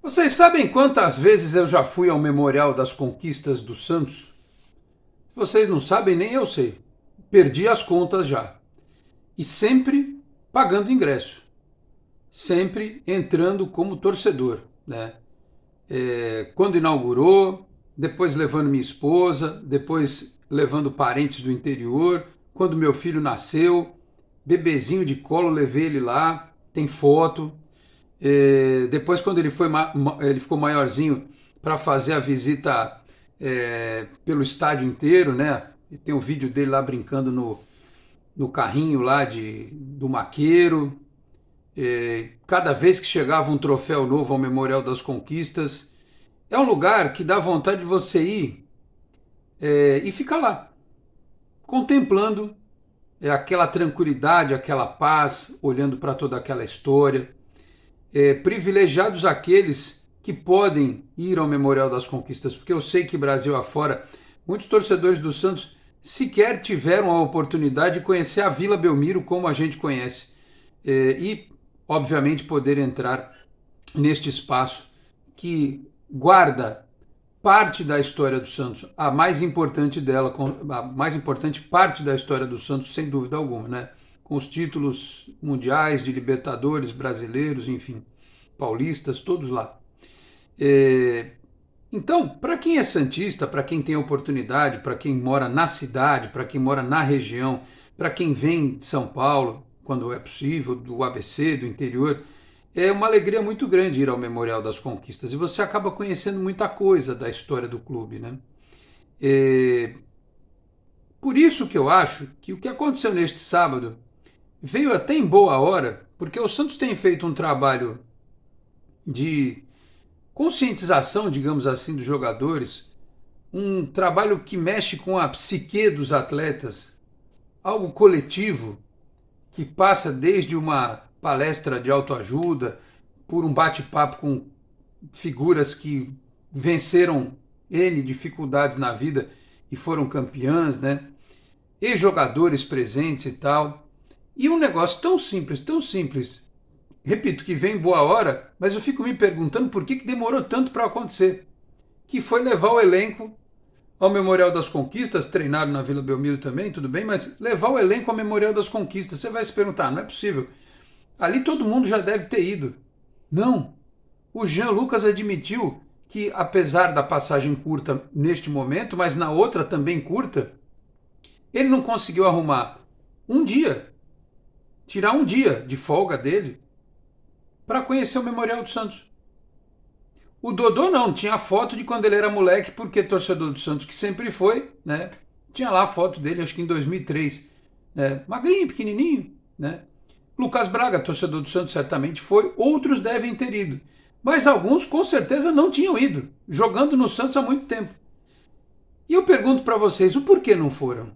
Vocês sabem quantas vezes eu já fui ao Memorial das Conquistas do Santos? Vocês não sabem, nem eu sei. Perdi as contas já. E sempre pagando ingresso. Sempre entrando como torcedor, né? Quando inaugurou, depois levando minha esposa, depois levando parentes do interior. Quando meu filho nasceu, bebezinho de colo, levei ele lá, tem foto. Depois, quando ele ficou maiorzinho, para fazer a visita pelo estádio inteiro, né? E tem um vídeo dele lá brincando no carrinho lá do maqueiro. Cada vez que chegava um troféu novo ao Memorial das Conquistas, é um lugar que dá vontade de você ir e ficar lá, contemplando aquela tranquilidade, aquela paz, olhando para toda aquela história. Privilegiados aqueles que podem ir ao Memorial das Conquistas, porque eu sei que Brasil afora, muitos torcedores do Santos sequer tiveram a oportunidade de conhecer a Vila Belmiro como a gente conhece. E, obviamente, poder entrar neste espaço que guarda parte da história do Santos, a mais importante dela, a mais importante parte da história do Santos, sem dúvida alguma, né? Com os títulos mundiais, de Libertadores, brasileiros, enfim, paulistas, todos lá. Então, para quem é santista, para quem tem oportunidade, para quem mora na cidade, para quem mora na região, para quem vem de São Paulo, quando é possível, do ABC, do interior, é uma alegria muito grande ir ao Memorial das Conquistas e você acaba conhecendo muita coisa da história do clube, né? Por isso que eu acho que o que aconteceu neste sábado veio até em boa hora, porque o Santos tem feito um trabalho de conscientização, digamos assim, dos jogadores, um trabalho que mexe com a psique dos atletas, algo coletivo que passa desde uma palestra de autoajuda, por um bate-papo com figuras que venceram N dificuldades na vida e foram campeãs, né? E jogadores presentes e tal. E um negócio tão simples, repito, que vem em boa hora, mas eu fico me perguntando por que demorou tanto para acontecer. Que foi levar o elenco ao Memorial das Conquistas, treinaram na Vila Belmiro também, tudo bem, mas levar o elenco ao Memorial das Conquistas, você vai se perguntar, não é possível. Ali todo mundo já deve ter ido. Não. O Jean Lucas admitiu que, apesar da passagem curta neste momento, mas na outra também curta, ele não conseguiu arrumar um dia, tirar um dia de folga dele para conhecer o Memorial do Santos. O Dodô não, tinha foto de quando ele era moleque, porque torcedor do Santos que sempre foi, né? Tinha lá a foto dele, acho que em 2003, né? Magrinho, pequenininho, né? Lucas Braga, torcedor do Santos, certamente foi, outros devem ter ido, mas alguns com certeza não tinham ido, jogando no Santos há muito tempo. E eu pergunto para vocês, o porquê não foram?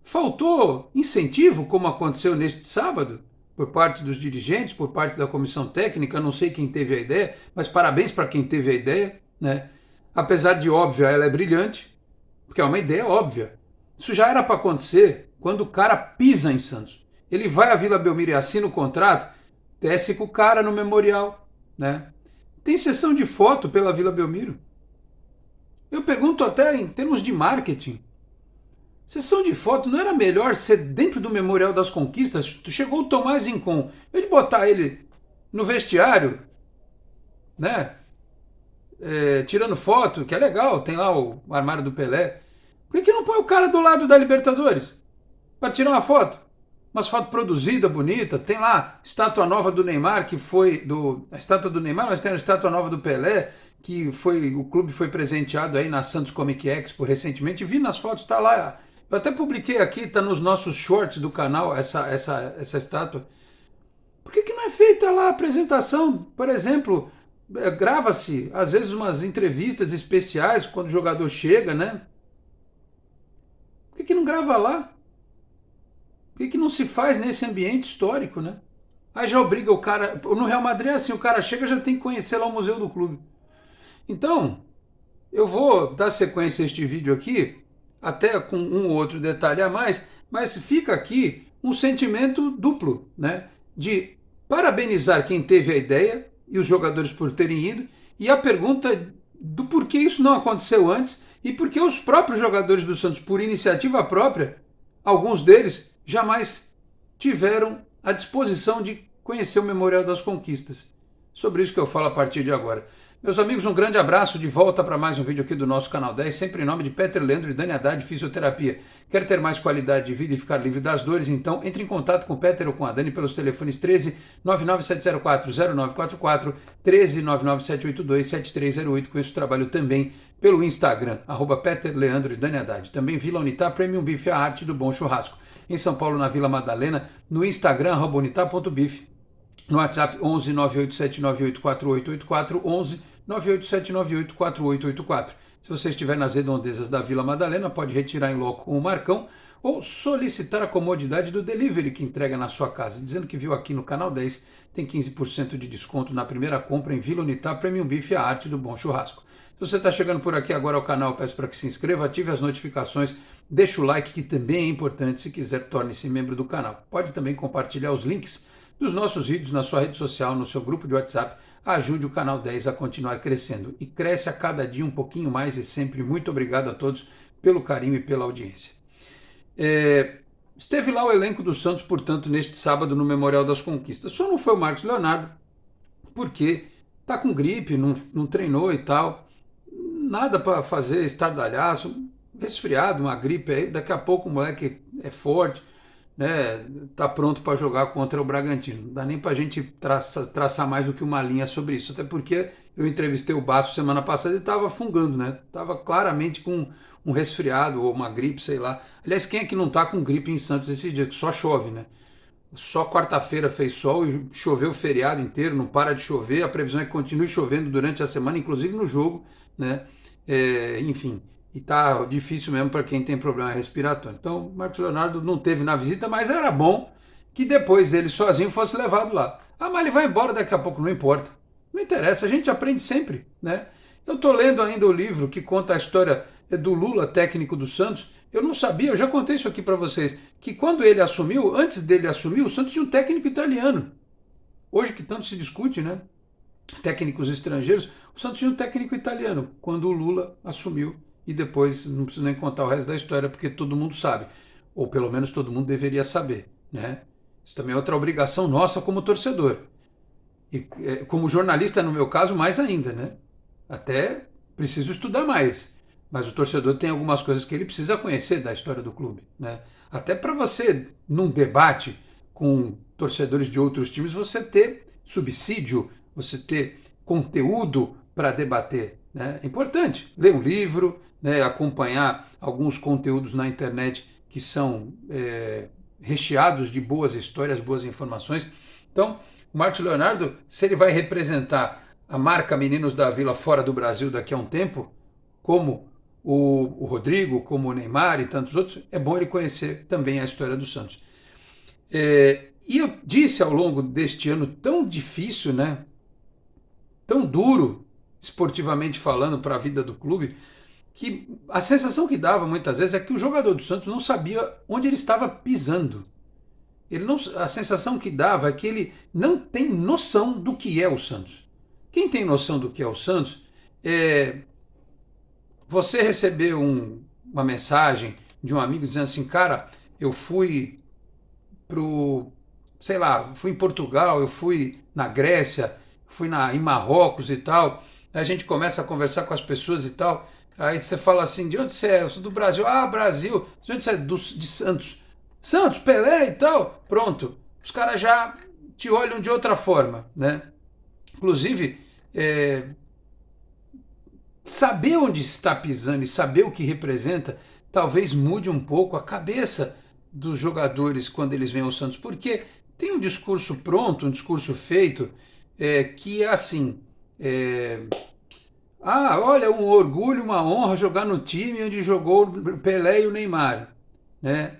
Faltou incentivo, como aconteceu neste sábado, por parte dos dirigentes, por parte da comissão técnica, não sei quem teve a ideia, mas parabéns para quem teve a ideia, né? Apesar de óbvia, ela é brilhante, porque é uma ideia óbvia. Isso já era para acontecer quando o cara pisa em Santos. Ele vai à Vila Belmiro e assina o contrato, desce com o cara no memorial, né? Tem sessão de foto pela Vila Belmiro. Eu pergunto até em termos de marketing. Sessão de foto não era melhor ser dentro do Memorial das Conquistas? Chegou o Tomás Rincon, em vez de botar ele no vestiário, né? Tirando foto, que é legal, tem lá o armário do Pelé. Por que não põe o cara do lado da Libertadores? Para tirar uma foto. Umas fotos produzidas, bonita. Tem lá estátua nova do Neymar, que foi a estátua do Neymar, mas tem a estátua nova do Pelé, que o clube foi presenteado aí na Santos Comic Expo recentemente. Vi nas fotos, está lá. Eu até publiquei aqui, está nos nossos shorts do canal, essa estátua. Por que não é feita lá a apresentação? Por exemplo, grava-se, às vezes, umas entrevistas especiais quando o jogador chega, né? Por que não grava lá? Por que não se faz nesse ambiente histórico, né? Aí já obriga o cara... No Real Madrid é assim, o cara chega já tem que conhecer lá o museu do clube. Então, eu vou dar sequência a este vídeo aqui, até com um ou outro detalhe a mais, mas fica aqui um sentimento duplo, né? De parabenizar quem teve a ideia, e os jogadores por terem ido, e a pergunta do porquê isso não aconteceu antes e porque os próprios jogadores do Santos, por iniciativa própria, alguns deles jamais tiveram a disposição de conhecer o Memorial das Conquistas. Sobre isso que eu falo a partir de agora. Meus amigos, um grande abraço, de volta para mais um vídeo aqui do nosso Canal 10, sempre em nome de Peter Leandro e Dani Haddad Fisioterapia. Quer ter mais qualidade de vida e ficar livre das dores? Então entre em contato com o Peter ou com a Dani pelos telefones 13 997040944, 13 99782 7308. Com esse trabalho também pelo Instagram, @Peter Leandro e Dani Haddad. Também Vila Unitá Premium Beef, a arte do bom churrasco. Em São Paulo, na Vila Madalena, no Instagram, @unitá.beef. No WhatsApp 11 987984884, 11 987984884. Se você estiver nas redondezas da Vila Madalena, pode retirar em loco com o Marcão ou solicitar a comodidade do delivery que entrega na sua casa. Dizendo que viu aqui no Canal 10, tem 15% de desconto na primeira compra em Vila Unitá Premium Beef, a arte do bom churrasco. Se você está chegando por aqui agora ao canal, eu peço para que se inscreva, ative as notificações, deixe o like, que também é importante. Se quiser, torne-se membro do canal. Pode também compartilhar os links dos nossos vídeos na sua rede social, no seu grupo de WhatsApp. Ajude o Canal 10 a continuar crescendo. E cresce a cada dia um pouquinho mais, e sempre muito obrigado a todos pelo carinho e pela audiência. Esteve lá o elenco do Santos, portanto, neste sábado no Memorial das Conquistas. Só não foi o Marcos Leonardo, porque está com gripe, não treinou e tal. Nada para fazer estardalhaço, resfriado, uma gripe aí. Daqui a pouco o moleque é forte, né, tá pronto para jogar contra o Bragantino. Não dá nem para a gente traçar mais do que uma linha sobre isso, até porque eu entrevistei o Basso semana passada e estava fungando, né? Estava claramente com um resfriado ou uma gripe, sei lá. Aliás, quem é que não tá com gripe em Santos esses dias? Que só chove, né? Só quarta-feira fez sol e choveu o feriado inteiro, não para de chover. A previsão é que continue chovendo durante a semana, inclusive no jogo, né? Enfim, e tá difícil mesmo para quem tem problema respiratório. Então, Marcos Leonardo não teve na visita, mas era bom que depois ele sozinho fosse levado lá. Ah, mas ele vai embora daqui a pouco, não importa. Não interessa, a gente aprende sempre, né? Eu estou lendo ainda o livro que conta a história do Lula, técnico do Santos. Eu não sabia, eu já contei isso aqui para vocês, que quando ele assumiu, antes dele assumir, o Santos tinha um técnico italiano. Hoje que tanto se discute, né? Técnicos estrangeiros, o Santos tinha um técnico italiano quando o Lula assumiu, e depois não preciso nem contar o resto da história porque todo mundo sabe, ou pelo menos todo mundo deveria saber, né? Isso também é outra obrigação nossa como torcedor, e como jornalista no meu caso mais ainda, né? Até preciso estudar mais, mas o torcedor tem algumas coisas que ele precisa conhecer da história do clube, né? Até para você, num debate com torcedores de outros times, você ter subsídio, você ter conteúdo para debater, né? É importante ler um livro, né? Acompanhar alguns conteúdos na internet que são recheados de boas histórias, boas informações. Então, o Marcos Leonardo, se ele vai representar a marca Meninos da Vila fora do Brasil daqui a um tempo, como o Rodrigo, como o Neymar e tantos outros, é bom ele conhecer também a história do Santos. E eu disse ao longo deste ano tão difícil, né? Tão duro, esportivamente falando, para a vida do clube, que a sensação que dava muitas vezes é que o jogador do Santos não sabia onde ele estava pisando. A sensação que dava é que ele não tem noção do que é o Santos. Quem tem noção do que é o Santos, você recebeu uma mensagem de um amigo dizendo assim, cara, eu fui fui em Portugal, eu fui na Grécia, fui em Marrocos e tal. Aí a gente começa a conversar com as pessoas e tal. Aí você fala assim, de onde você é? Eu sou do Brasil. Ah, Brasil. De onde você é? De Santos. Santos, Pelé e tal. Pronto. Os caras já te olham de outra forma, né? Inclusive, saber onde está pisando e saber o que representa, talvez mude um pouco a cabeça dos jogadores quando eles vêm ao Santos, porque tem um discurso pronto, um discurso feito, que é assim, olha, um orgulho, uma honra jogar no time onde jogou o Pelé e o Neymar, né?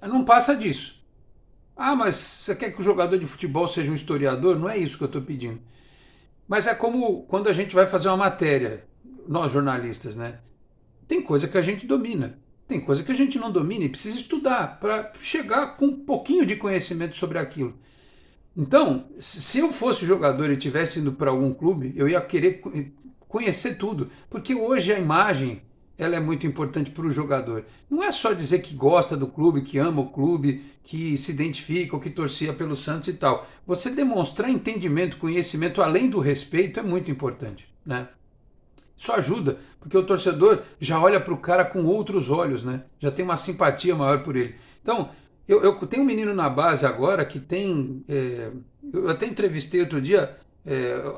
Não passa disso. Ah, mas você quer que o jogador de futebol seja um historiador? Não é isso que eu estou pedindo. Mas é como quando a gente vai fazer uma matéria, nós jornalistas, né? Tem coisa que a gente domina, tem coisa que a gente não domina e precisa estudar para chegar com um pouquinho de conhecimento sobre aquilo. Então, se eu fosse jogador e tivesse indo para algum clube, eu ia querer conhecer tudo, porque hoje a imagem ela é muito importante para o jogador. Não é só dizer que gosta do clube, que ama o clube, que se identifica ou que torcia pelo Santos e tal. Você demonstrar entendimento, conhecimento além do respeito é muito importante, né? Isso ajuda, porque o torcedor já olha para o cara com outros olhos, né? Já tem uma simpatia maior por ele. Então, eu tenho um menino na base agora que tem. Eu até entrevistei outro dia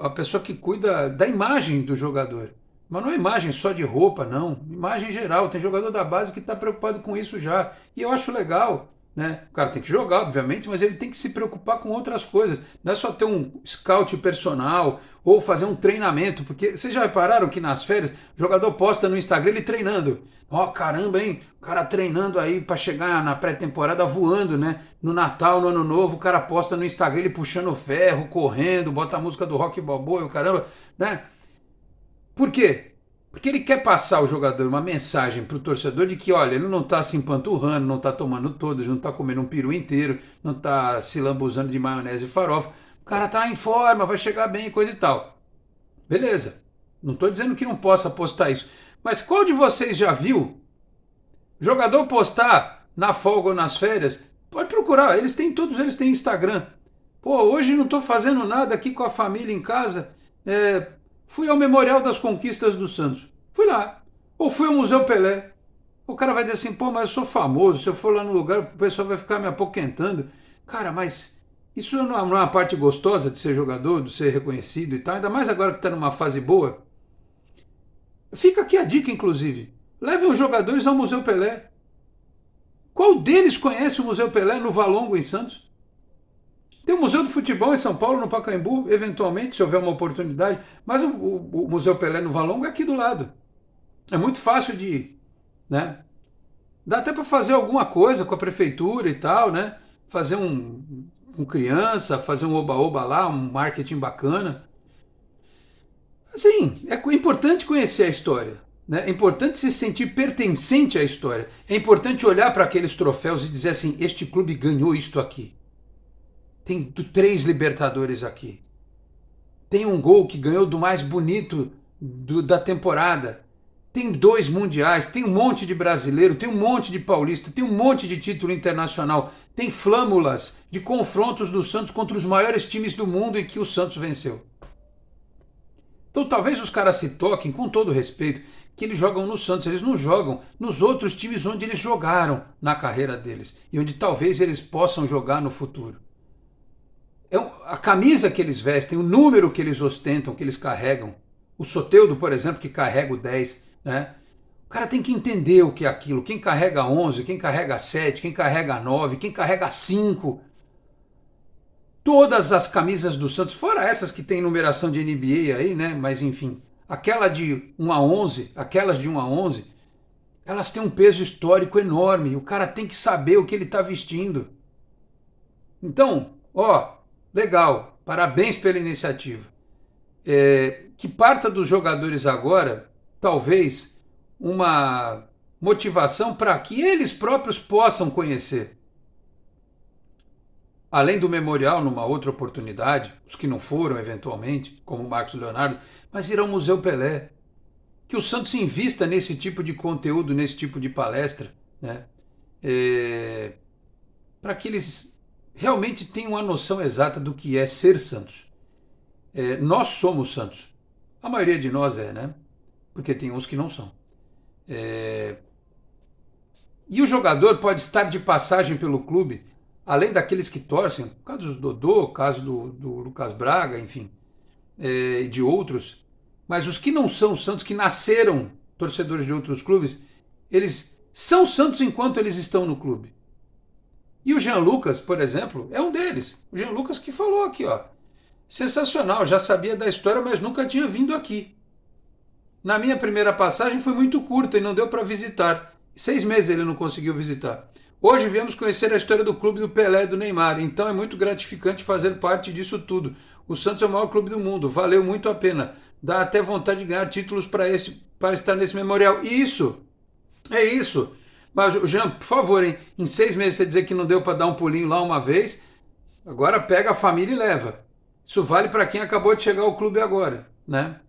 a pessoa que cuida da imagem do jogador. Mas não é imagem só de roupa, não. Imagem geral. Tem jogador da base que está preocupado com isso já. E eu acho legal. Né? O cara tem que jogar, obviamente, mas ele tem que se preocupar com outras coisas. Não é só ter um scout personal ou fazer um treinamento, porque vocês já repararam que nas férias o jogador posta no Instagram ele treinando. Ó, oh, caramba, hein? O cara treinando aí para chegar na pré-temporada voando, né? No Natal, no Ano Novo, o cara posta no Instagram ele puxando ferro, correndo, bota a música do Rock Balboa e o caramba, né? Por quê? Porque ele quer passar ao jogador uma mensagem para o torcedor de que, olha, ele não está se empanturrando, não está tomando todas, não está comendo um peru inteiro, não está se lambuzando de maionese e farofa. O cara está em forma, vai chegar bem, coisa e tal. Beleza. Não estou dizendo que não possa postar isso. Mas qual de vocês já viu jogador postar na folga ou nas férias? Pode procurar, todos eles têm Instagram. Pô, hoje não estou fazendo nada aqui com a família em casa. Fui ao Memorial das Conquistas do Santos. Fui lá. Ou fui ao Museu Pelé. O cara vai dizer assim, pô, mas eu sou famoso, se eu for lá no lugar, o pessoal vai ficar me apoquentando. Cara, mas isso não é uma parte gostosa de ser jogador, de ser reconhecido e tal, ainda mais agora que está numa fase boa. Fica aqui a dica, inclusive. Levem os jogadores ao Museu Pelé. Qual deles conhece o Museu Pelé no Valongo, em Santos? Tem o Museu do Futebol em São Paulo, no Pacaembu, eventualmente, se houver uma oportunidade. Mas o Museu Pelé no Valongo é aqui do lado. É muito fácil de ir, né? Dá até para fazer alguma coisa com a prefeitura e tal, né? Fazer um criança, fazer um oba-oba lá, um marketing bacana. Assim, é importante conhecer a história. Né? É importante se sentir pertencente à história. É importante olhar para aqueles troféus e dizer assim, este clube ganhou isto aqui. Tem 3 Libertadores aqui. Tem um gol que ganhou do mais bonito da temporada. Tem 2 mundiais, tem um monte de brasileiro, tem um monte de paulista, tem um monte de título internacional. Tem flâmulas de confrontos do Santos contra os maiores times do mundo em que o Santos venceu. Então talvez os caras se toquem, com todo respeito, que eles jogam no Santos, eles não jogam nos outros times onde eles jogaram na carreira deles e onde talvez eles possam jogar no futuro. A camisa que eles vestem, o número que eles ostentam, que eles carregam. O Soteldo, por exemplo, que carrega o 10, né? O cara tem que entender o que é aquilo. Quem carrega 11, quem carrega 7, quem carrega 9, quem carrega 5. Todas as camisas do Santos, fora essas que tem numeração de NBA aí, né? Mas enfim, aquela de 1 a 11, aquelas de 1 a 11, elas têm um peso histórico enorme. O cara tem que saber o que ele está vestindo. Então, ó, legal, parabéns pela iniciativa. Que parta dos jogadores agora, talvez, uma motivação para que eles próprios possam conhecer. Além do memorial, numa outra oportunidade, os que não foram, eventualmente, como o Marcos Leonardo, mas ir ao Museu Pelé. Que o Santos invista nesse tipo de conteúdo, nesse tipo de palestra, né? Para que eles realmente tenham a noção exata do que é ser Santos. Nós somos Santos. A maioria de nós né? Porque tem uns que não são. E o jogador pode estar de passagem pelo clube, além daqueles que torcem, o caso do Dodô, o caso do Lucas Braga, enfim, de outros, mas os que não são Santos, que nasceram torcedores de outros clubes, eles são Santos enquanto eles estão no clube. E o Jean Lucas, por exemplo, é um deles. O Jean Lucas que falou aqui, ó, sensacional, já sabia da história, mas nunca tinha vindo aqui. Na minha primeira passagem foi muito curta e não deu para visitar. 6 meses ele não conseguiu visitar. Hoje viemos conhecer a história do clube do Pelé e do Neymar, então é muito gratificante fazer parte disso tudo. O Santos é o maior clube do mundo, valeu muito a pena. Dá até vontade de ganhar títulos para estar nesse memorial. Isso, é isso. Mas, Jean, por favor, hein, em 6 meses você dizer que não deu para dar um pulinho lá uma vez, Agora pega a família e leva. Isso vale para quem acabou de chegar ao clube agora, né?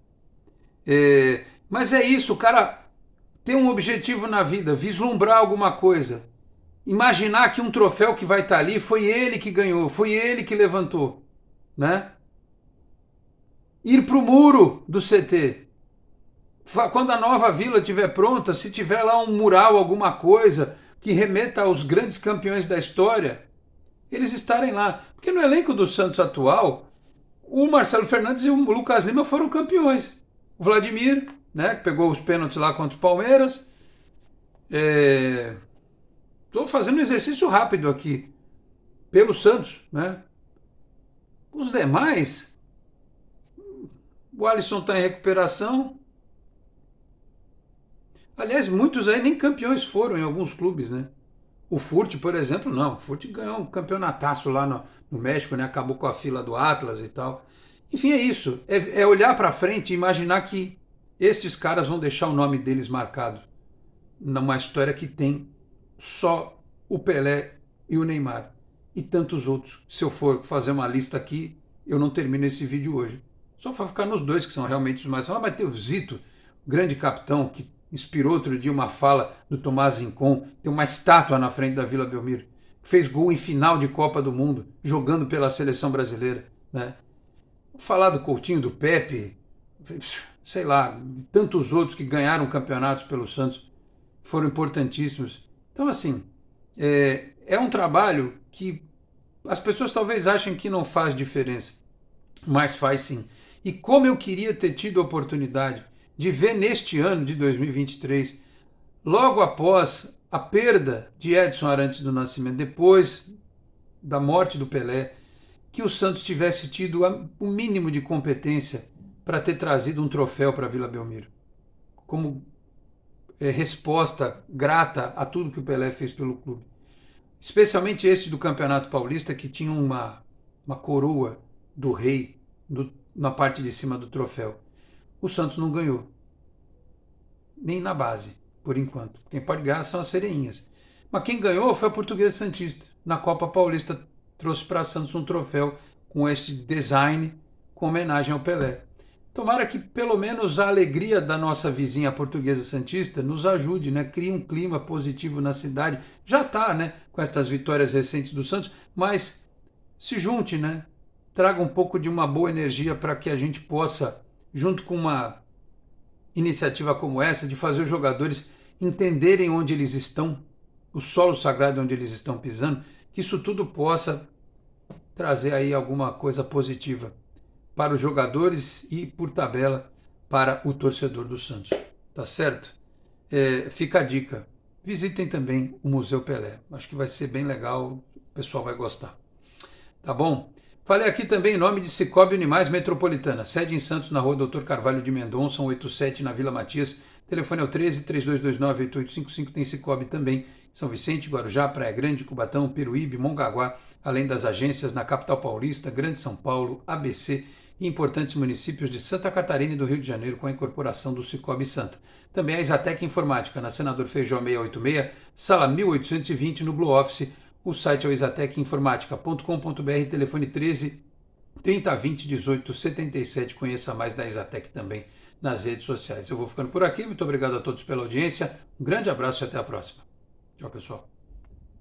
Mas é isso, o cara ter um objetivo na vida, vislumbrar alguma coisa, imaginar que um troféu que vai estar ali foi ele que ganhou, foi ele que levantou, né? Ir para o muro do CT. Quando a nova vila estiver pronta, se tiver lá um mural, alguma coisa que remeta aos grandes campeões da história, eles estarem lá. Porque no elenco do Santos atual, o Marcelo Fernandes e o Lucas Lima foram campeões. O Vladimir, né, que pegou os pênaltis lá contra o Palmeiras. Estou fazendo um exercício rápido aqui, pelo Santos, né? Os demais, o Alisson está em recuperação. Aliás, muitos aí nem campeões foram em alguns clubes, né? O Furt, por exemplo, não. O Furt ganhou um campeonataço lá no México, né? Acabou com a fila do Atlas e tal. Enfim, é isso. É olhar para frente e imaginar que esses caras vão deixar o nome deles marcado numa história que tem só o Pelé e o Neymar. E tantos outros. Se eu for fazer uma lista aqui, eu não termino esse vídeo hoje. Só para ficar nos dois, que são realmente os mais... mas tem o Zito, grande capitão, que inspirou outro dia uma fala do Tomás Rincon, tem uma estátua na frente da Vila Belmiro, que fez gol em final de Copa do Mundo, jogando pela seleção brasileira, né? Vou falar do Coutinho, do Pepe, sei lá, de tantos outros que ganharam campeonatos pelo Santos, foram importantíssimos. Então, assim, é um trabalho que as pessoas talvez achem que não faz diferença, mas faz sim. E como eu queria ter tido a oportunidade de ver neste ano de 2023, logo após a perda de Edson Arantes do Nascimento, depois da morte do Pelé, que o Santos tivesse tido o mínimo de competência para ter trazido um troféu para a Vila Belmiro, como resposta grata a tudo que o Pelé fez pelo clube. Especialmente este do Campeonato Paulista, que tinha uma coroa do rei na parte de cima do troféu. O Santos não ganhou. Nem na base, por enquanto. Quem pode ganhar são as Sereinhas. Mas quem ganhou foi a Portuguesa Santista. Na Copa Paulista trouxe para Santos um troféu com este design, com homenagem ao Pelé. Tomara que pelo menos a alegria da nossa vizinha Portuguesa Santista nos ajude, né? Crie um clima positivo na cidade. Já está, né? Com estas vitórias recentes do Santos, mas se junte, né? Traga um pouco de uma boa energia para que a gente possa, junto com uma iniciativa como essa, de fazer os jogadores entenderem onde eles estão, o solo sagrado onde eles estão pisando, que isso tudo possa trazer aí alguma coisa positiva para os jogadores e, por tabela, para o torcedor do Santos. Tá certo? Fica a dica. Visitem também o Museu Pelé. Acho que vai ser bem legal, o pessoal vai gostar. Tá bom? Falei aqui também em nome de Cicobi Animais Metropolitana, sede em Santos, na rua Dr. Carvalho de Mendonça, 187, na Vila Matias. Telefone é o 13-3229-8855, tem Cicobi também. São Vicente, Guarujá, Praia Grande, Cubatão, Peruíbe, Mongaguá, além das agências na capital paulista, Grande São Paulo, ABC e importantes municípios de Santa Catarina e do Rio de Janeiro, com a incorporação do Cicobi Santa. Também a Exatec Informática, na Senador Feijó 686, sala 1820, no Blue Office. O site é o exatecinformatica.com.br, telefone 13 30 20 18 77. Conheça mais da Exatec também nas redes sociais. Eu vou ficando por aqui. Muito obrigado a todos pela audiência. Um grande abraço e até a próxima. Tchau, pessoal.